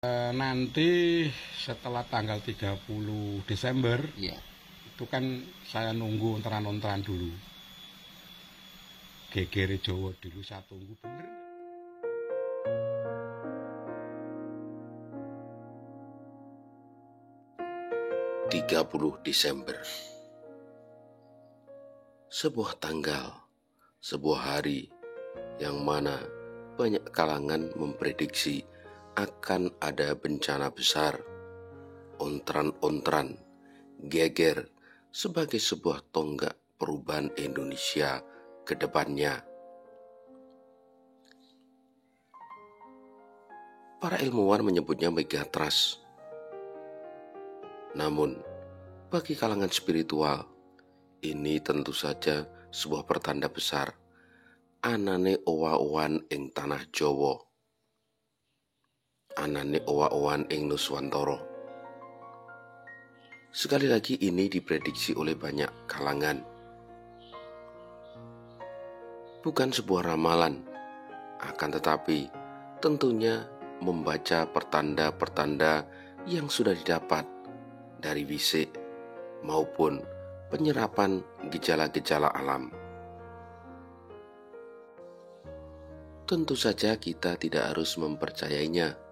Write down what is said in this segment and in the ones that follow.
Nanti setelah tanggal 30 Desember Iya. itu kan saya nunggu onteran-onteran dulu. Gegere Jawa dulu saya tunggu bener. 30 Desember. Sebuah tanggal, sebuah hari yang mana banyak kalangan memprediksi akan ada bencana besar. Ontran-ontran, geger sebagai sebuah tonggak perubahan Indonesia ke depannya. Para ilmuwan menyebutnya megatrust. Namun, bagi kalangan spiritual, ini tentu saja sebuah pertanda besar. Anane owa-owan ing tanah Jawa. Anane owa-owan ing Nuswantara. Sekali lagi ini diprediksi oleh banyak kalangan. Bukan sebuah ramalan, akan tetapi tentunya membaca pertanda-pertanda yang sudah didapat dari fisik maupun penyerapan gejala-gejala alam. Tentu saja kita tidak harus mempercayainya.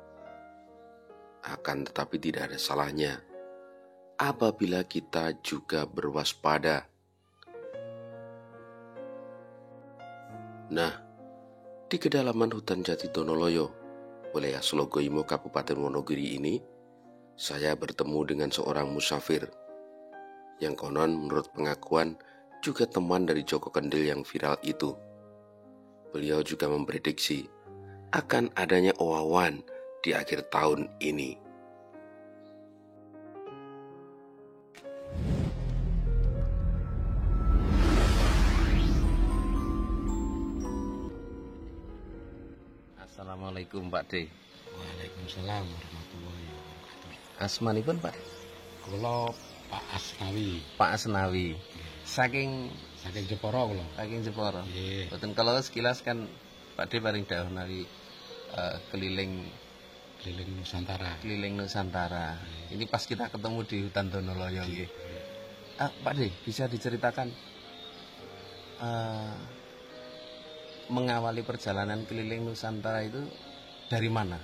Akan tetapi tidak ada salahnya apabila kita juga berwaspada. Nah, di kedalaman hutan Jati Donoloyo, wilayah Slogoimo, Kabupaten Wonogiri ini, saya bertemu dengan seorang musafir yang konon menurut pengakuan juga teman dari Joko Kendil yang viral itu. Beliau juga memprediksi akan adanya owawan di akhir tahun ini. Assalamualaikum Pak D. Waalaikumsalam warahmatullahi wabarakatuh. Asmanipun Pak? Kula Pak Asnawi. Pak Asnawi. Saking Jepara kula. saking Jepara. Nggih. Boten kalau sekilas kan Pak D paling dawuh nawi keliling Nusantara. Ini pas kita ketemu di hutan Donoloyo nggih. Pak D, bisa diceritakan mengawali perjalanan keliling Nusantara itu dari mana?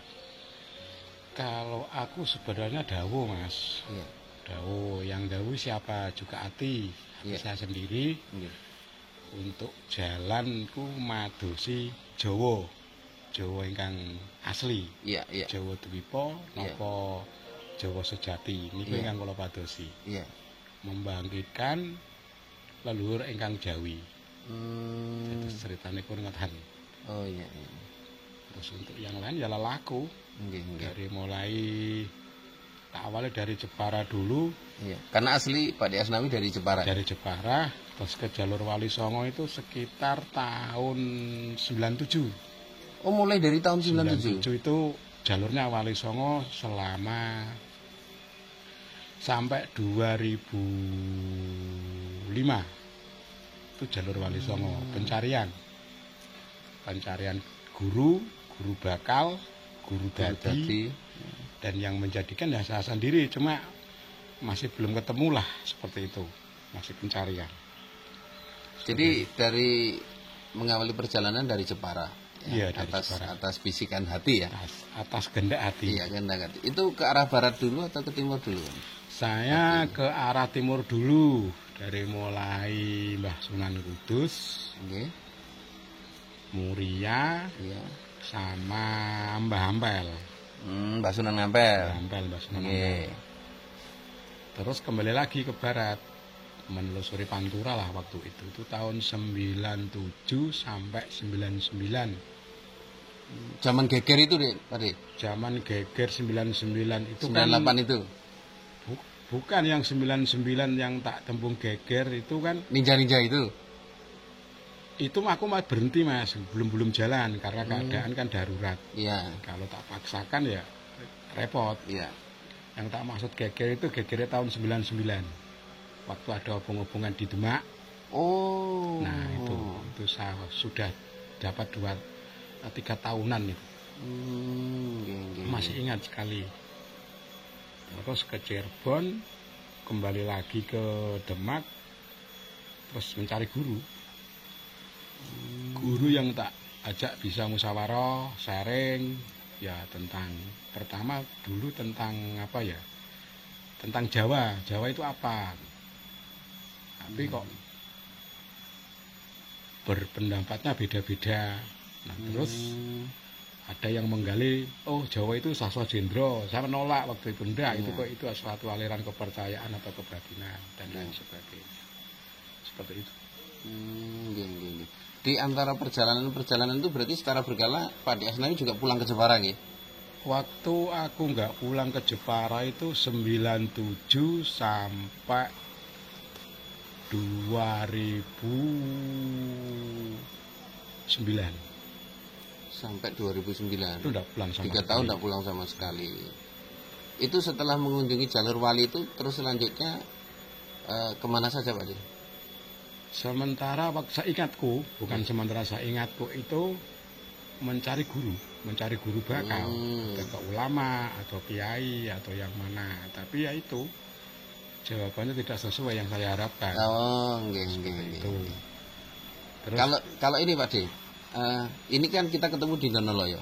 Kalau aku sebenarnya dawuh Mas. Iya. Dawuh, yang dawuh siapa juga Ati. Iya. Saya sendiri Iya. untuk jalanku madosi Jawa. Jawa ingkang asli. Iya, iya. Jawa Dwipa napa Jawa sejati niku Iya. ingkang kula padosi. Iya. Membangkitkan leluhur ingkang Jawi. Terus ceritane pun ngoten. Oh iya, iya. Terus untuk yang lain ya lelaku. Nggih. Dari mulai tak awalnya dari Jepara dulu. Iya. Karena asli Pak D Asnawi dari Jepara. Dari Jepara terus ke jalur Wali Songo itu sekitar tahun 97. Oh, mulai dari tahun 97. 97 itu jalurnya Wali Songo selama sampai 2005. Itu jalur Wali Songo, pencarian guru bakal, guru dadi, dan yang menjadikan ya saya sendiri, cuma masih belum ketemu lah seperti itu, masih pencarian. Jadi dari mengawali perjalanan dari Jepara. Iya, dari Jepara. Atas bisikan hati ya. Atas kehendak hati. Iya, kehendak hati. Itu ke arah barat dulu atau ke timur dulu? Saya ke arah timur dulu, dari mulai Mbah Sunan Kudus, Nggih. Muria, Iya. sama Mbah Ampel. Mbah Sunan Ampel. Mbah Sunan Nggih. Ampel. Terus kembali lagi ke barat, menelusuri Pantura lah waktu itu. Itu tahun 97 sampai 99. Zaman geger itu deh, Pak D. Zaman geger 99 itu 98 kan itu. Bukan yang 99 yang tak tembung geger itu kan. Ninja itu. Itu aku mau berhenti Mas, belum jalan karena keadaan kan darurat. Iya. Kalau tak paksakan ya repot. Iya. Yang tak maksud geger itu gegernya tahun 99. Waktu ada hubungan di Demak. Oh. Nah itu saya sudah dapat 3 tahunan itu. Masih ingat sekali. Terus ke Cirebon, kembali lagi ke Demak, terus mencari guru. Guru yang tak ajak bisa musyawarah, sharing, ya tentang, pertama dulu tentang apa ya, tentang Jawa. Jawa itu apa? Tapi kok berpendapatnya beda-beda. Nah terus ada yang menggali, oh Jawa itu Saswa Jendro. Saya menolak waktu itu, enggak, itu kok itu suatu aliran kepercayaan atau kebatinan dan lain sebagainya. Seperti itu. Di antara perjalanan itu berarti secara berkala Pak Di Asnawi juga pulang ke Jepara ya? Waktu aku nggak pulang ke Jepara itu 97 sampai 2009. Sampai 2009. Itu udah pulang sama 3 tahun enggak pulang sama sekali. Itu setelah mengunjungi jalur wali itu terus selanjutnya kemana saja Pak Di? Sementara waktu saya ingatku, bukan sementara saya ingatku itu mencari guru bakal, ke ulama atau kiai atau yang mana. Tapi ya itu jawabannya tidak sesuai yang saya harapkan. Oh, itu. Terus kalau ini Pak Di, ini kan kita ketemu di Donoloyo.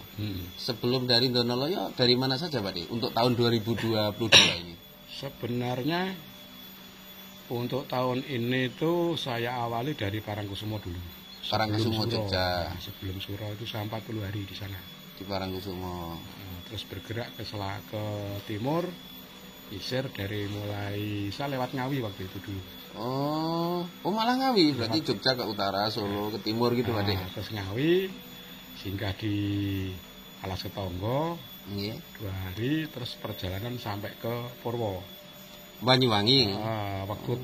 Sebelum dari Donoloyo, dari mana saja Pak Di untuk tahun 2022 ini? Sebenarnya untuk tahun ini tuh saya awali dari Parangkusumo dulu. Parangkusumo Jogja. Nah, sebelum Suro itu saya 40 hari di sana. Di Parangkusumo. Terus bergerak ke timur, isir dari mulai saya lewat Ngawi waktu itu dulu. Oh malah Ngawi, berarti Jogja ke utara, Solo ke timur gitu Pak Di. Terus Ngawi, singgah di Alas Ketonggo, 2 hari, terus perjalanan sampai ke Purwo. Banyuwangi. Waktu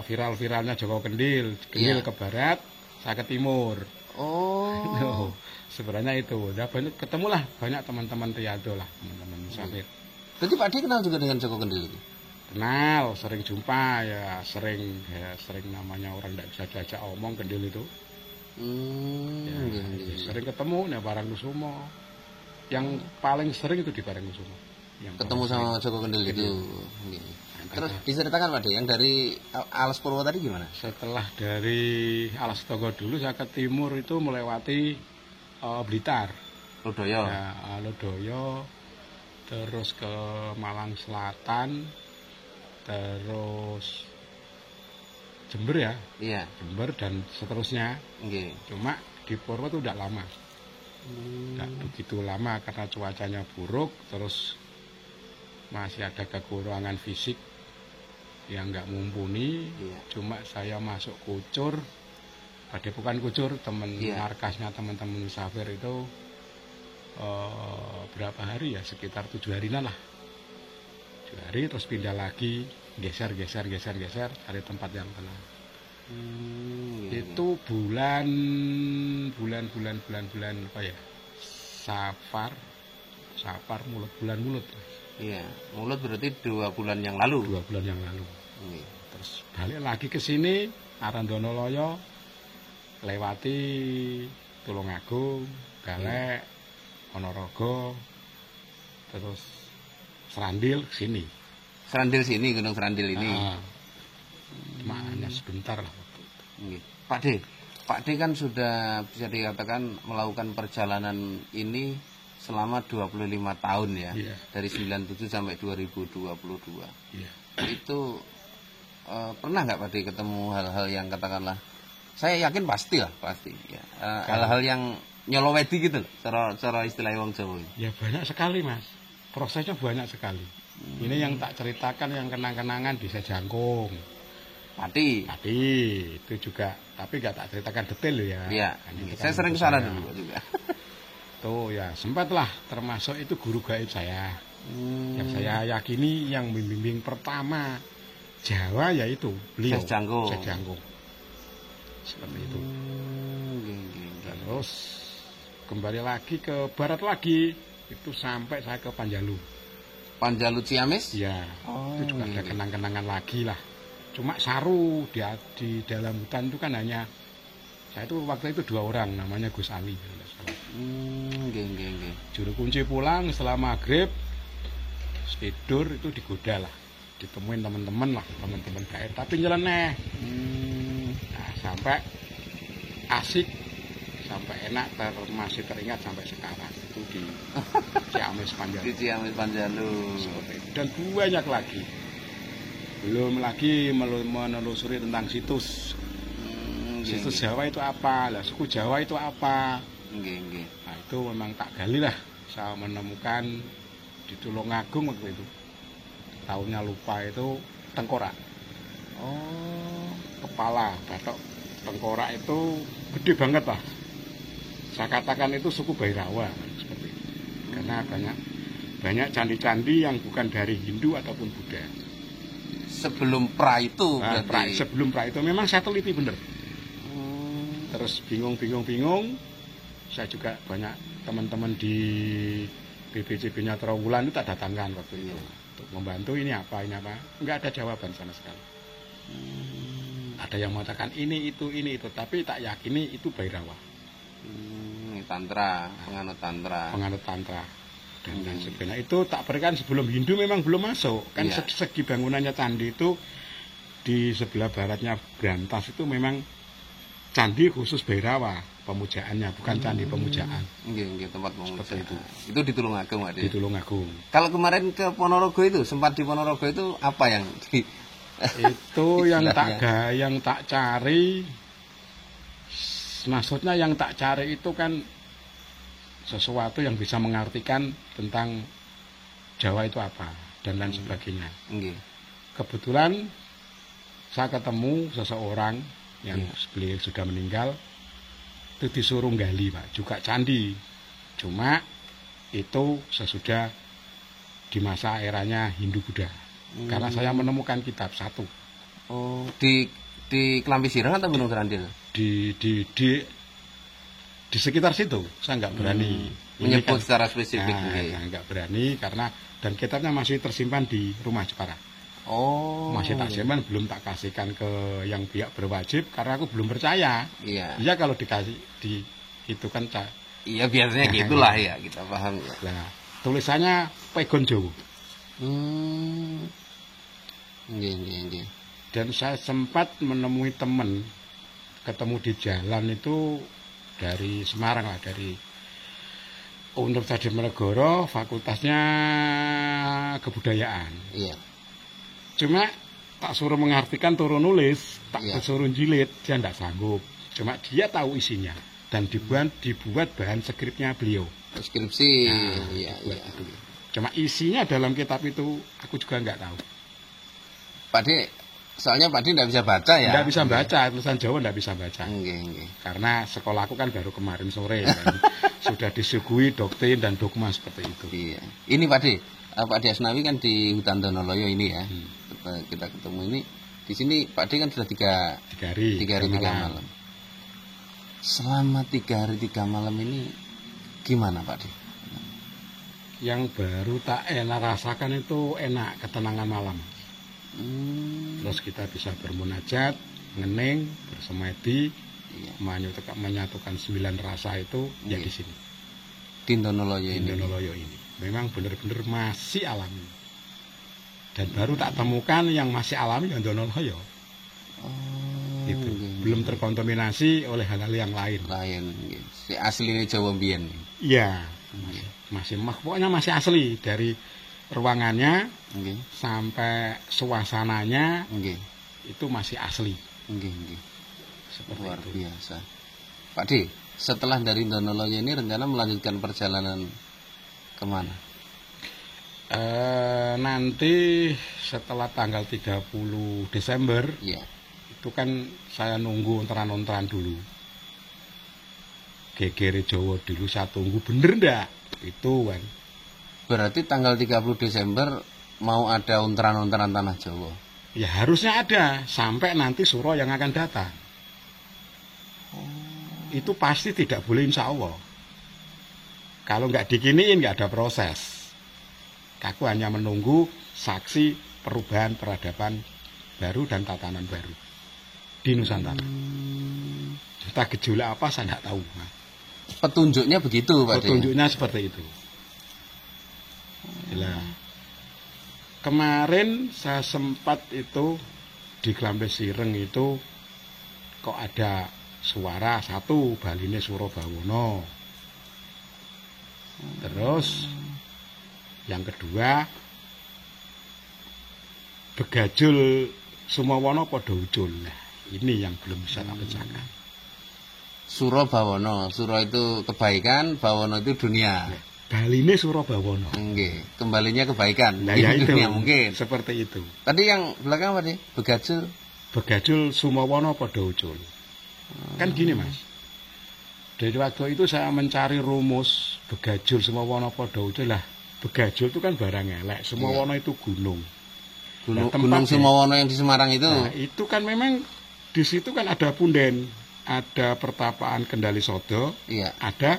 viral-viralnya Joko Kendil ke barat, saya ke timur. Oh. Sebenarnya itu. Udah ketemulah banyak teman-teman Riyado lah, teman-teman musafir. Jadi Pak Di kenal juga dengan Joko Kendil itu? Kenal, sering jumpa ya, sering namanya orang tidak bisa diajak omong Kendil itu. Sering ketemu nih Parangkusumo. Yang paling sering itu di Parangkusumo. Ketemu sama Joko Kendil itu. Terus diceritakan Pak Di, yang dari Alas Purwo tadi gimana? Setelah dari Alas Togo dulu saya ke timur itu melewati Blitar. Lodoyo. Ya, Lodoyo, terus ke Malang Selatan, terus Jember ya. Iya. Jember dan seterusnya. Cuma di Purwo itu udah lama. Tidak begitu lama karena cuacanya buruk, terus masih ada kekurangan fisik yang nggak mumpuni. Cuma saya masuk Kucur, Padepokan Kucur, markasnya teman-teman musafir itu berapa hari ya, sekitar 7 harian lah. 7 hari terus pindah lagi, geser cari tempat yang tenang. Itu bulan apa ya, Safar bulan Mulut. Iya, Mulut berarti 2 bulan yang lalu. 2 bulan yang lalu. Terus balik lagi ke sini, Arandonoloyo, lewati Tulungagung, Galek, Ponorogo, terus Serandil sini. Serandil sini, Gunung Serandil ini. Cuma hanya sebentar lah waktu itu. Pak D kan sudah bisa dikatakan melakukan perjalanan ini selama 25 tahun ya. Dari 97 sampai 2022. Itu pernah nggak Pak D ketemu hal-hal yang katakanlah, saya yakin pasti ya. Hal-hal yang nyolowedi gitu loh, cara istilah wong Jawa. Ya banyak sekali Mas, prosesnya banyak sekali. Ini yang tak ceritakan yang kenang-kenangan bisa Jangkung, Pati itu juga, tapi nggak tak ceritakan detail ya. Iya, saya sering kesana dulu juga. Tuh ya sempat lah, termasuk itu guru gaib saya. Yang saya yakini yang membimbing pertama Jawa yaitu beliau, Syekh Jangkung. Seperti itu. Terus kembali lagi ke barat lagi, itu sampai saya ke Panjalu Ciamis ya. Itu juga ada kenang-kenangan lagi lah. Cuma saru di dalam hutan itu kan hanya Saya itu waktu itu 2 orang, namanya Gus Ali. Juru kunci pulang setelah maghrib, tidur itu digoda lah, ditemuin teman-teman gair, tapi nyeleneh. Nah, sampai asik, sampai enak, masih teringat sampai sekarang itu di Ciamis Panjalu. Di Ciamis Panjalu. Dan banyak lagi. Belum lagi menelusuri tentang situs. Situs Jawa itu apa? Lah suku Jawa itu apa? Nah, itu memang tak gali lah. Saya menemukan di Tulungagung waktu itu. Tahunnya lupa, itu tengkorak. Oh, kepala batok tengkorak itu gede banget lah. Saya katakan itu suku Bhairawa seperti itu. Karena banyak candi-candi yang bukan dari Hindu ataupun Buddha. Sebelum pra itu berarti. Sebelum pra itu memang saya teliti bener. Terus bingung. Saya juga banyak teman-teman di BPCB-nya Trawulan itu tak datangkan waktu itu untuk membantu ini apa. Enggak ada jawaban sama sekali. Ada yang mengatakan ini itu, tapi tak yakini itu Bhairawa. Tantra, penganut tantra. Dan sebenarnya itu tak berikan sebelum Hindu memang belum masuk. Kan segi bangunannya candi itu di sebelah baratnya Brantas itu memang candi khusus Bhairawa pemujaannya, bukan candi pemujaan. Tempat pemujaan. Itu di Tulungagung, Pak. Di Tulungagung. Kalau kemarin ke Ponorogo itu, sempat di Ponorogo itu apa yang itu yang tak cari. Maksudnya yang tak cari itu kan sesuatu yang bisa mengartikan tentang Jawa itu apa dan lain sebagainya. Kebetulan saya ketemu seseorang yang beliau sudah meninggal, itu disuruh gali, Pak, juga candi, cuma itu sesudah di masa eranya Hindu Buddha. Karena saya menemukan kitab satu. Oh, di Kelampi Sirah atau Gunung Grandil? Di sekitar situ. Saya nggak berani menyebut secara spesifik. Nggak berani karena dan kitabnya masih tersimpan di rumah Jepara. Oh, masih tak simpan, belum tak kasihkan ke yang pihak berwajib karena aku belum percaya. Iya kalau dikasih itu kan iya biasanya gitulah ya, kita paham ya. Nah, tulisannya Pegon Jowo. Dan saya sempat menemui teman, ketemu di jalan itu dari Semarang lah, dari Universitas Diponegoro, fakultasnya kebudayaan. Iya. Cuma tak suruh mengartikan, turun nulis, tak suruh jilid, dia tidak sanggup. Cuma dia tahu isinya dan dibuat bahan skripnya beliau. Skripsi. Iya. Cuma isinya dalam kitab itu aku juga nggak tahu. Pak D, soalnya Pak D tidak bisa baca ya? Tidak bisa baca, tulisan Jawa tidak bisa baca. Karena sekolahku kan baru kemarin sore kan. Sudah disuguhi doktrin dan dogma seperti itu. Iya. Ini Pak D Asnawi kan di hutan Donoloyo ini ya. Kita ketemu ini di sini Pak D kan sudah 3 hari 3 malam. Selama 3 hari 3 malam ini gimana Pak D? Yang baru tak enak rasakan itu enak, ketenangan malam. Terus kita bisa bermunajat, ngening, bersemedi, menyatukan 9 rasa itu ya di sini. Di Donoloyo ini. Memang benar-benar masih alami. Dan baru tak temukan yang masih alami yang Donoloyo. Itu belum terkontaminasi oleh hal-hal yang lain. Si aslinya Jawa Mbien. Iya. Pokoknya masih asli dari ruangannya sampai suasananya itu masih asli. Luar biasa. Pak D, setelah dari Donoloyo ini rencana melanjutkan perjalanan kemana? Nanti setelah tanggal 30 Desember itu kan saya nunggu onteran-onteran dulu. Gegere Jawa dulu saya tunggu, bener ndak? Itu kan. Berarti tanggal 30 Desember mau ada onteran-onteran tanah Jawa? Ya harusnya ada, sampai nanti Suro yang akan datang. Itu pasti tidak boleh insya Allah. Kalau nggak dikiniin nggak ada proses. Aku hanya menunggu saksi perubahan peradaban baru dan tatanan baru di Nusantara. entah gejolak apa saya tidak tahu. Nah, petunjuknya begitu, Pak. Petunjuknya seperti itu. Nah, kemarin saya sempat itu di Klambes Sireng itu kok ada suara satu, baline Surabawana. Terus yang kedua, Begajul Sumawana padha ucul. Nah, ini yang belum bisa tak pecahkan. Surabawana, Sura itu kebaikan, Bawana itu dunia. Baline Surabawana. Nggih, kembalinya kebaikan. Nah, ya itu dunia mungkin. Seperti itu. Tadi yang belakang apa nih? Begajul. Begajul Sumawana padha ucul. Kan gini, Mas. Dari waktu itu saya mencari rumus Begajul Sumawana padha ucul lah. Begajul itu kan barang elek, Sumawana itu gunung. Gunung Sumawana yang di Semarang itu. Nah, itu kan memang di situ kan ada punden, ada pertapaan Kendali Sodo, iya. Ada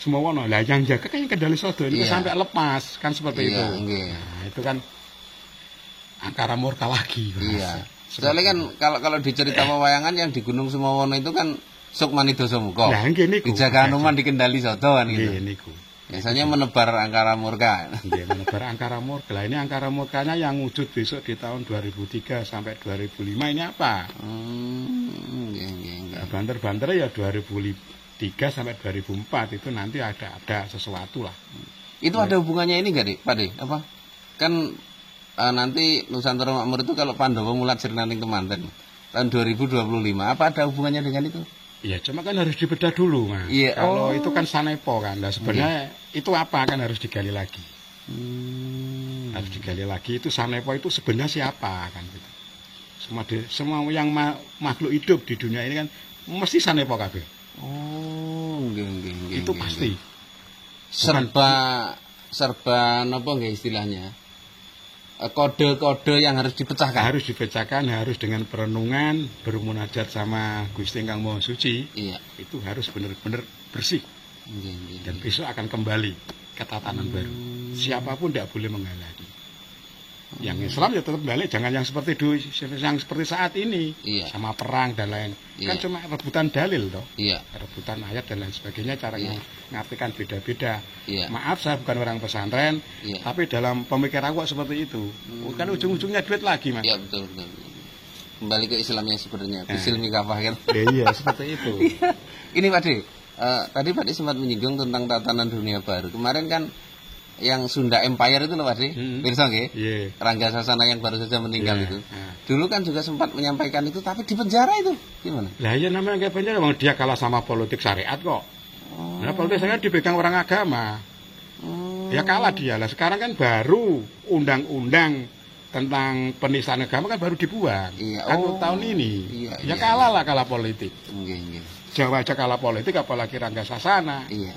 Sumawana. Lah yang jaga kan yang Kendali Sodo ini sampai lepas kan seperti itu. Iya. Nah, itu kan angkara murka lagi. Iya. Soalnya kan kalau di cerita pewayangan yang di Gunung Sumawana itu kan Sukmani Dasamuka. Nah, niku. Dijaga Hanuman di Kendali Sodo kan gitu. Niku. Biasanya menebar angkara murka. Nggih, menebar angkara murka. Lah ini angkara murkanya yang wujud besok di tahun 2003 sampai 2005 ini apa? Banter-banter ya 2003 sampai 2004 itu nanti ada sesuatu lah. Itu ada hubungannya ini enggak, Dik? Pak Dik, apa? Kan nanti Nusantara Makmur itu kalau Pandawa mulat Sirnaning Kemanten tahun 2025, apa ada hubungannya dengan itu? Ya cuma kan harus dibedah dulu, Mas. Iya. Kalau itu kan sanepo kan. Nah sebenarnya itu apa kan harus digali lagi. Harus digali lagi itu sanepo itu sebenarnya siapa kan gitu. Semua yang makhluk hidup di dunia ini kan mesti sanepo kabeh. Oh, nggih. Itu pasti. Serba napa nggih istilahnya? Kode-kode yang harus dipecahkan. Harus dipecahkan, harus dengan perenungan, bermunajat sama Gusti Ingkang Maha Suci. Iya. Itu harus benar-benar bersih. Dan besok akan kembali ke tatanan baru. Siapapun tidak boleh menghalangi. Yang Islam ya tetap balik, jangan yang seperti saat ini. Iya. Sama perang dan lain. Iya. Kan cuma rebutan dalil toh. Iya. Rebutan ayat dan lain sebagainya, cara mengartikan beda-beda. Iya. Maaf saya bukan orang pesantren, tapi dalam pemikiran awak seperti itu. Kan ujung-ujungnya duit lagi, Mas. Iya, betul. Kembali ke Islam yang sebenarnya, bisil mikafah kan. Iya, seperti itu. Ini Pak Dik, tadi Pak Dik sempat menyinggung tentang tatanan dunia baru. Kemarin kan yang Sunda Empire itu loh Pak Dik, pirsa nggih? Rangga Sasana yang baru saja meninggal itu. Dulu kan juga sempat menyampaikan itu, tapi di penjara itu gimana? Lah ya namanya kayak penjara, bang dia kalah sama politik syariat kok. Nah politik syariat dipegang orang agama. Ya kalah dia lah. Sekarang kan baru undang-undang tentang penistaan agama kan baru dibuang. Kan tahun ini. Ya kalah lah, kalah politik. Jawa aja kalah politik, apalagi Rangga Sasana. Iya.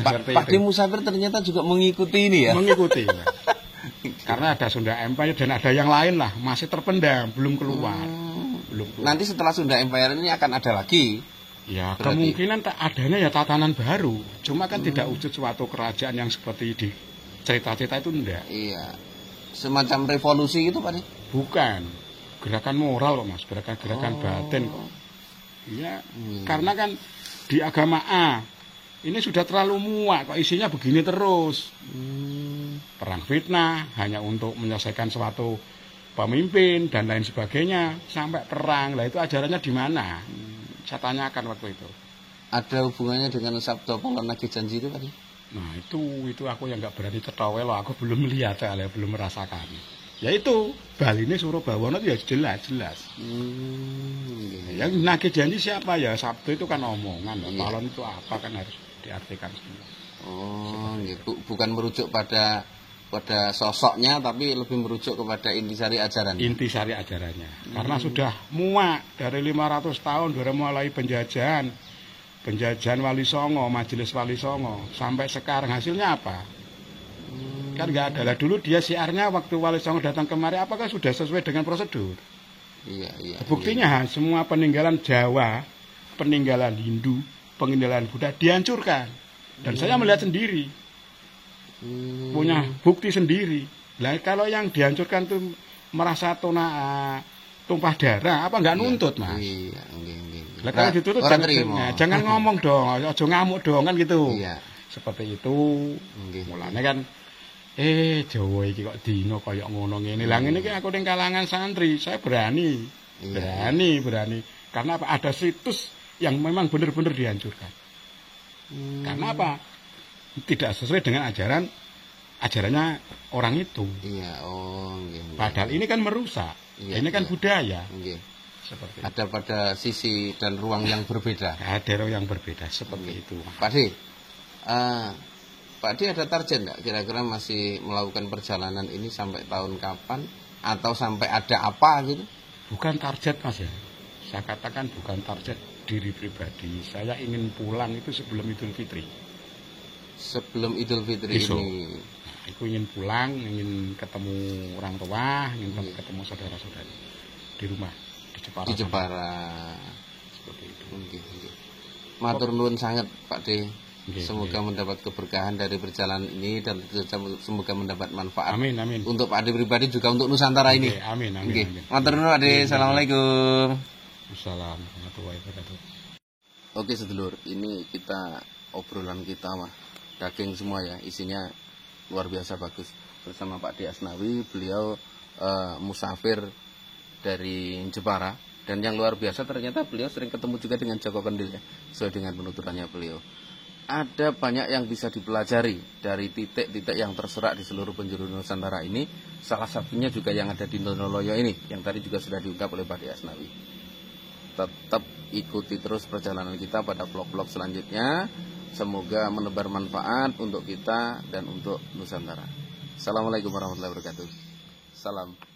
Pak Musafir ternyata juga mengikuti ini ya? Mengikuti. Karena ada Sunda Empire dan ada yang lain lah, masih terpendam, belum keluar. Nanti setelah Sunda Empire ini akan ada lagi? Ya kemungkinan adanya ya tatanan baru. Cuma kan tidak wujud suatu kerajaan yang seperti di cerita-cerita itu enggak. Iya. Semacam revolusi itu Pak? Bukan. Gerakan moral kok Mas, gerakan batin kok. Iya, karena kan di agama A ini sudah terlalu muak kok isinya begini terus. Perang fitnah hanya untuk menyelesaikan suatu pemimpin dan lain sebagainya sampai perang. Lah itu ajarannya di mana? Saya tanyakan waktu itu. Ada hubungannya dengan Sabda Palonagi Janji itu Pak? Nah itu aku yang nggak berani cetawe loh. Aku belum melihat ya, belum merasakan. Ya itu Baline Surabawana itu ya jelas. Yang nagih janji siapa ya? Sabda itu kan omongan. Palon itu apa kan harus diartikan semua. Oh, gitu. Bukan merujuk pada sosoknya, tapi lebih merujuk kepada intisari ajaran. Intisari ajarannya. Karena sudah muak dari 500 tahun dari mulai penjajahan Wali Songo, Majelis Wali Songo sampai sekarang hasilnya apa? Kan nggak ada lah. Dulu dia siarnya waktu Wali Songo datang kemari, apakah sudah sesuai dengan prosedur? Iya. Buktinya semua peninggalan Jawa, peninggalan Hindu, peninggalan Buddha dihancurkan. Dan saya melihat sendiri, punya bukti sendiri. Lah kalau yang dihancurkan itu merasa tumpah darah, apa nggak nuntut, Mas? Iya, Lah kalau dituntut jangan ngomong dong, aja ngamuk dong kan gitu. Iya. Seperti itu. Mulane kan Jawa iki kok dino kaya ngono ngene. Lah ngene iki aku ning kalangan santri, saya berani. Berani. Karena apa? Ada situs yang memang benar-benar dihancurkan. Karena apa? Tidak sesuai dengan ajarannya orang itu. Iya, Padahal ini kan merusak. Ini kan budaya. Seperti ada pada sisi dan ruang yang berbeda. Ada ruang yang berbeda seperti itu. Pak D ada target nggak kira-kira masih melakukan perjalanan ini sampai tahun kapan atau sampai ada apa gitu? Bukan target, Mas ya. Saya katakan bukan target diri pribadi. Saya ingin pulang itu sebelum Idul Fitri. Sebelum Idul Fitri besok. Ini. Aku ingin pulang, ingin ketemu orang tua, ingin ketemu saudara-saudari di rumah. Di Jepara. Seperti itu. Matur nuwun sangat Pak D. Semoga mendapat keberkahan dari perjalanan ini dan semoga mendapat manfaat. Amin. Untuk Pak D pribadi juga untuk Nusantara ini. Amin. Matur nuwun Pak D. Assalamualaikum. Assalamualaikum warahmatullahi wabarakatuh. Oke sedulur, ini kita obrolan kita mah daging semua ya, isinya luar biasa bagus. Bersama Pak D Asnawi, beliau musafir dari Jepara, dan yang luar biasa ternyata beliau sering ketemu juga dengan Joko Kendil ya, sesuai dengan penuturannya beliau. Ada banyak yang bisa dipelajari dari titik-titik yang terserak di seluruh penjuru Nusantara ini. Salah satunya juga yang ada di Donoloyo ini, yang tadi juga sudah diungkap oleh Pak D Asnawi. Tetap ikuti terus perjalanan kita pada vlog-vlog selanjutnya. Semoga menebar manfaat untuk kita dan untuk Nusantara. Assalamualaikum warahmatullahi wabarakatuh. Salam.